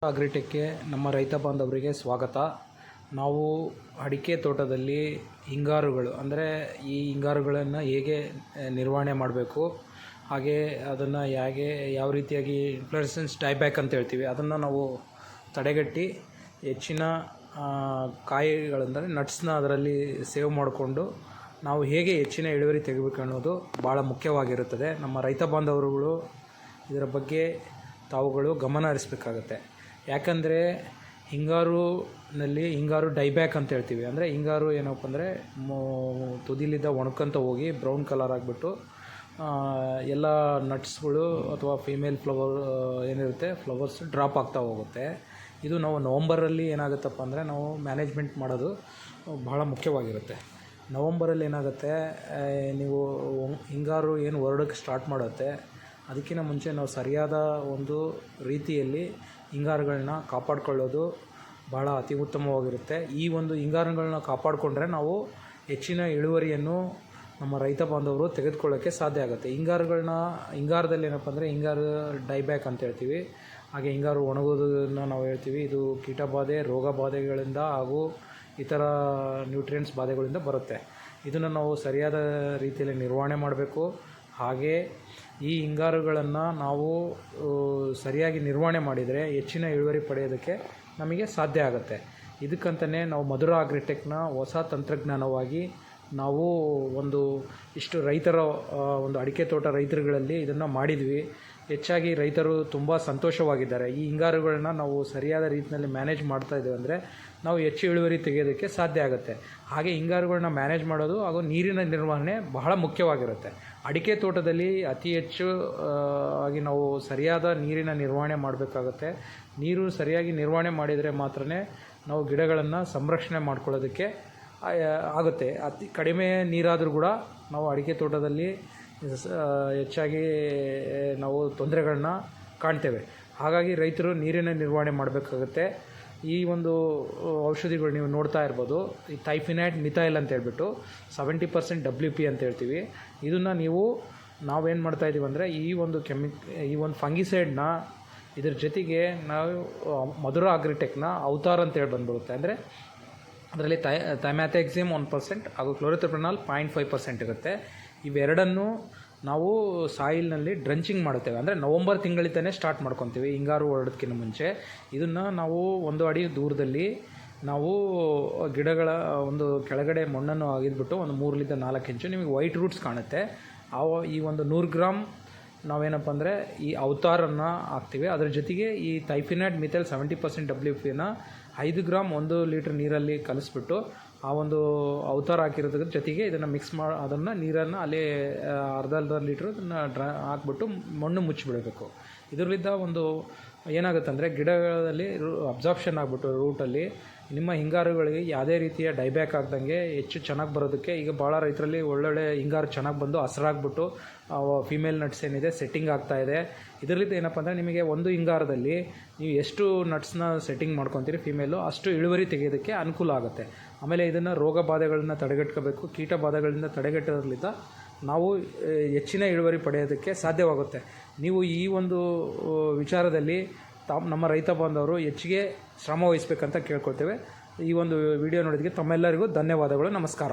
ಅಗ್ರಿಟೆಕ್ಗೆ ನಮ್ಮ ರೈತ ಬಾಂಧವರಿಗೆ ಸ್ವಾಗತ. ನಾವು ಅಡಿಕೆ ತೋಟದಲ್ಲಿ ಹಿಂಗಾರುಗಳು ಅಂದರೆ ಈ ಹಿಂಗಾರುಗಳನ್ನು ಹೇಗೆ ನಿರ್ವಹಣೆ ಮಾಡಬೇಕು, ಹಾಗೆ ಅದನ್ನು ಯಾವ ರೀತಿಯಾಗಿ ಇನ್ಫ್ಲೋರೆಸೆನ್ಸ್ ಡೈಬ್ಯಾಕ್ ಅಂತ ಹೇಳ್ತೀವಿ, ಅದನ್ನು ನಾವು ತಡೆಗಟ್ಟಿ ಹೆಚ್ಚಿನ ಕಾಯಿಗಳಂದರೆ ನಟ್ಸ್ನ ಅದರಲ್ಲಿ ಸೇವ್ ಮಾಡಿಕೊಂಡು ನಾವು ಹೇಗೆ ಹೆಚ್ಚಿನ ಇಳುವರಿ ತೆಗಿಬೇಕು ಅನ್ನೋದು ಭಾಳ ಮುಖ್ಯವಾಗಿರುತ್ತದೆ. ನಮ್ಮ ರೈತ ಬಾಂಧವರುಗಳು ಇದರ ಬಗ್ಗೆ ತಾವುಗಳು ಗಮನ ಹರಿಸಬೇಕಾಗತ್ತೆ. ಯಾಕಂದರೆ ಹಿಂಗಾರು ಡೈಬ್ಯಾಕ್ ಅಂತ ಹೇಳ್ತೀವಿ. ಅಂದರೆ ಹಿಂಗಾರು ಏನಪ್ಪ ಅಂದರೆ ತುದಿಲಿದ್ದ ಒಣಕಂತ ಹೋಗಿ ಬ್ರೌನ್ ಕಲರ್ ಆಗಿಬಿಟ್ಟು ಎಲ್ಲ ನಟ್ಸ್ಗಳು ಅಥವಾ ಫೀಮೇಲ್ ಏನಿರುತ್ತೆ ಫ್ಲವರ್ಸ್ ಡ್ರಾಪ್ ಆಗ್ತಾ ಹೋಗುತ್ತೆ. ಇದು ನಾವು ನವಂಬರಲ್ಲಿ ಏನಾಗುತ್ತಪ್ಪ ಅಂದರೆ ನಾವು ಮ್ಯಾನೇಜ್ಮೆಂಟ್ ಮಾಡೋದು ಬಹಳ ಮುಖ್ಯವಾಗಿರುತ್ತೆ. ನವಂಬರಲ್ಲಿ ಏನಾಗುತ್ತೆ, ನೀವು ಹಿಂಗಾರು ಏನು ಹೊರಡೋಕ್ಕೆ ಸ್ಟಾರ್ಟ್ ಮಾಡುತ್ತೆ ಅದಕ್ಕಿಂತ ಮುಂಚೆ ನಾವು ಸರಿಯಾದ ಒಂದು ರೀತಿಯಲ್ಲಿ ಹಿಂಗಾರುಗಳನ್ನ ಕಾಪಾಡಿಕೊಳ್ಳೋದು ಭಾಳ ಅತಿ ಉತ್ತಮವಾಗಿರುತ್ತೆ. ಈ ಒಂದು ಹಿಂಗಾರುಗಳನ್ನ ಕಾಪಾಡಿಕೊಂಡ್ರೆ ನಾವು ಹೆಚ್ಚಿನ ಇಳುವರಿಯನ್ನು ನಮ್ಮ ರೈತ ಬಾಂಧವರು ತೆಗೆದುಕೊಳ್ಳೋಕ್ಕೆ ಸಾಧ್ಯ ಆಗುತ್ತೆ. ಹಿಂಗಾರದಲ್ಲಿ ಏನಪ್ಪ ಅಂದರೆ ಹಿಂಗಾರು ಡೈಬ್ಯಾಕ್ ಅಂತ ಹೇಳ್ತೀವಿ. ಹಾಗೆ ಹಿಂಗಾರು ಒಣಗೋದನ್ನು ನಾವು ಹೇಳ್ತೀವಿ. ಇದು ಕೀಟಬಾಧೆ, ರೋಗ ಬಾಧೆಗಳಿಂದ ಹಾಗೂ ಇತರ ನ್ಯೂಟ್ರಿಯೆಂಟ್ಸ್ ಬಾಧೆಗಳಿಂದ ಬರುತ್ತೆ. ಇದನ್ನು ನಾವು ಸರಿಯಾದ ರೀತಿಯಲ್ಲಿ ನಿರ್ವಹಣೆ ಮಾಡಬೇಕು. ಹಾಗೆ ಈ ಹಿಂಗಾರುಗಳನ್ನು ನಾವು ಸರಿಯಾಗಿ ನಿರ್ವಹಣೆ ಮಾಡಿದರೆ ಹೆಚ್ಚಿನ ಇಳುವರಿ ಪಡೆಯೋದಕ್ಕೆ ನಮಗೆ ಸಾಧ್ಯ ಆಗುತ್ತೆ. ಇದಕ್ಕಂತಲೇ ನಾವು ಮಧುರ ಅಗ್ರಿಟೆಕ್ನ ಹೊಸ ತಂತ್ರಜ್ಞಾನವಾಗಿ ನಾವು ಇಷ್ಟು ರೈತರ ಒಂದು ಅಡಿಕೆ ತೋಟ ರೈತರುಗಳಲ್ಲಿ ಇದನ್ನು ಮಾಡಿದ್ವಿ. ಹೆಚ್ಚಾಗಿ ರೈತರು ತುಂಬ ಸಂತೋಷವಾಗಿದ್ದಾರೆ. ಈ ಹಿಂಗಾರುಗಳನ್ನ ನಾವು ಸರಿಯಾದ ರೀತಿಯಲ್ಲಿ ಮ್ಯಾನೇಜ್ ಮಾಡ್ತಾಯಿದ್ದೇವೆ ಅಂದರೆ ನಾವು ಹೆಚ್ಚು ಇಳುವರಿ ತೆಗೆಯೋದಕ್ಕೆ ಸಾಧ್ಯ ಆಗುತ್ತೆ. ಹಾಗೆ ಹಿಂಗಾರುಗಳನ್ನ ಮ್ಯಾನೇಜ್ ಮಾಡೋದು ಹಾಗೂ ನೀರಿನ ನಿರ್ವಹಣೆ ಬಹಳ ಮುಖ್ಯವಾಗಿರುತ್ತೆ. ಅಡಿಕೆ ತೋಟದಲ್ಲಿ ಅತಿ ಹೆಚ್ಚು ಆಗಿ ನಾವು ಸರಿಯಾದ ನೀರಿನ ನಿರ್ವಹಣೆ ಮಾಡಬೇಕಾಗುತ್ತೆ. ನೀರು ಸರಿಯಾಗಿ ನಿರ್ವಹಣೆ ಮಾಡಿದರೆ ಮಾತ್ರ ನಾವು ಗಿಡಗಳನ್ನು ಸಂರಕ್ಷಣೆ ಮಾಡ್ಕೊಳ್ಳೋದಕ್ಕೆ ಆಗುತ್ತೆ. ಅತಿ ಕಡಿಮೆ ನೀರಾದರೂ ಕೂಡ ನಾವು ಅಡಿಕೆ ತೋಟದಲ್ಲಿ ಹೆಚ್ಚಾಗಿ ನಾವು ತೊಂದರೆಗಳನ್ನ ಕಾಣ್ತೇವೆ. ಹಾಗಾಗಿ ರೈತರು ನೀರಿನ ನಿರ್ವಹಣೆ ಮಾಡಬೇಕಾಗುತ್ತೆ. ಈ ಒಂದು ಔಷಧಿಗಳು ನೀವು ನೋಡ್ತಾ ಇರ್ಬೋದು, ಈ ಥೈಫಿನೈಟ್ ಮಿಥೈಲ್ ಅಂತ ಹೇಳ್ಬಿಟ್ಟು 70% WP ಅಂತ ಹೇಳ್ತೀವಿ. ಇದನ್ನು ನಾವೇನು ಮಾಡ್ತಾಯಿದ್ದೀವಿ ಅಂದರೆ ಈ ಒಂದು ಫಂಗಿಸೈಡ್ನ ಇದ್ರ ಜೊತೆಗೆ ನಾವು ಮಧುರ ಅಗ್ರಿಟೆಕ್ನ ಅವತಾರ್ ಅಂತ ಹೇಳಿ ಬಂದ್ಬಿಡುತ್ತೆ. ಅಂದರೆ ಅದರಲ್ಲಿ ಥೈಮ್ಯಾಥೆಕ್ಸಿಮ್ 1% ಹಾಗೂ ಕ್ಲೋರಿಥ್ರೊಪೆನಾಲ್ 0.5% ಇರುತ್ತೆ. ಇವೆರಡನ್ನು ನಾವು ಸಾಯಿಲ್ನಲ್ಲಿ ಡ್ರಂಚಿಂಗ್ ಮಾಡುತ್ತೇವೆ. ಅಂದರೆ ನವಂಬರ್ ತಿಂಗಳಿಂದಲೇ ಸ್ಟಾರ್ಟ್ ಮಾಡ್ಕೊತೀವಿ ಹಿಂಗಾರು ಹೊರಡೋದಕ್ಕಿಂತ ಮುಂಚೆ. ಇದನ್ನು ನಾವು 1 ಅಡಿ ದೂರದಲ್ಲಿ ನಾವು ಗಿಡಗಳ ಕೆಳಗಡೆ ಮಣ್ಣನ್ನು ಅಗೆದ್ಬಿಟ್ಟು 3-4 ಇಂಚು ನಿಮಗೆ ವೈಟ್ ರೂಟ್ಸ್ ಕಾಣುತ್ತೆ. ಈ 100 ಗ್ರಾಮ್ ನಾವೇನಪ್ಪ ಅಂದರೆ ಈ ಅವತಾರನ್ನು ಹಾಕ್ತೀವಿ. ಅದರ ಜೊತೆಗೆ ಈ ಥೈಫಿನೈಟ್ ಮಿಥೈಲ್ 70% WPನ 5 ಗ್ರಾಮ್ 1 ಲೀಟ್ರ್ ನೀರಲ್ಲಿ ಕಲಿಸ್ಬಿಟ್ಟು ಆ ಒಂದು ಅವತಾರ ಹಾಕಿರೋದ್ರ ಜೊತೆಗೆ ಇದನ್ನು ಮಿಕ್ಸ್ ಅದನ್ನು ನೀರನ್ನು ಅಲ್ಲೇ ಅರ್ಧ ಲೀಟ್ರ್ ಹಾಕ್ಬಿಟ್ಟು ಮಣ್ಣು ಮುಚ್ಚಿಬಿಡಬೇಕು. ಇದರಿಂದ ಏನಾಗುತ್ತೆ ಅಂದರೆ ಗಿಡಗಳಲ್ಲಿ ಅಬ್ಸಾರ್ಪ್ಷನ್ ಆಗಿಬಿಟ್ಟು ರೂಟಲ್ಲಿ ನಿಮ್ಮ ಹಿಂಗಾರುಗಳಿಗೆ ಯಾವುದೇ ರೀತಿಯ ಡೈಬ್ಯಾಕ್ ಆಗ್ದಂಗೆ ಹೆಚ್ಚು ಚೆನ್ನಾಗಿ ಬರೋದಕ್ಕೆ ಈಗ ಭಾಳ ರೈತರಲ್ಲಿ ಒಳ್ಳೊಳ್ಳೆ ಹಿಂಗಾರು ಚೆನ್ನಾಗಿ ಬಂದು ಹಸ್ರಾಗ್ಬಿಟ್ಟು ಫೀಮೇಲ್ ನಟ್ಸ್ ಏನಿದೆ ಸೆಟ್ಟಿಂಗ್ ಆಗ್ತಾಯಿದೆ. ಇದರಿಂದ ಏನಪ್ಪ ಅಂದರೆ ನಿಮಗೆ ಒಂದು ಹಿಂಗಾರದಲ್ಲಿ ನೀವು ಎಷ್ಟು ನಟ್ಸ್ನ ಸೆಟ್ಟಿಂಗ್ ಮಾಡ್ಕೊತೀರಿ ಫೀಮೇಲು ಅಷ್ಟು ಇಳುವರಿ ತೆಗೆಯೋದಕ್ಕೆ ಅನುಕೂಲ ಆಗುತ್ತೆ. ಆಮೇಲೆ ಇದನ್ನು ರೋಗ ಬಾಧೆಗಳನ್ನ ತಡೆಗಟ್ಕೋಬೇಕು. ಕೀಟ ಬಾಧೆಗಳಿಂದ ತಡೆಗಟ್ಟೋದ್ರಿಂದ ನಾವು ಹೆಚ್ಚಿನ ಇಳುವರಿ ಪಡೆಯೋದಕ್ಕೆ ಸಾಧ್ಯವಾಗುತ್ತೆ. ನೀವು ಈ ವಿಚಾರದಲ್ಲಿ ನಮ್ಮ ರೈತ ಬಾಂಧವರು ಹೆಚ್ಚಿಗೆ ಶ್ರಮ ವಹಿಸಬೇಕಂತ ಕೇಳ್ಕೊಳ್ತೇವೆ. ಈ ವಿಡಿಯೋ ನೋಡೋದಕ್ಕೆ ತಮ್ಮೆಲ್ಲರಿಗೂ ಧನ್ಯವಾದಗಳು. ನಮಸ್ಕಾರ.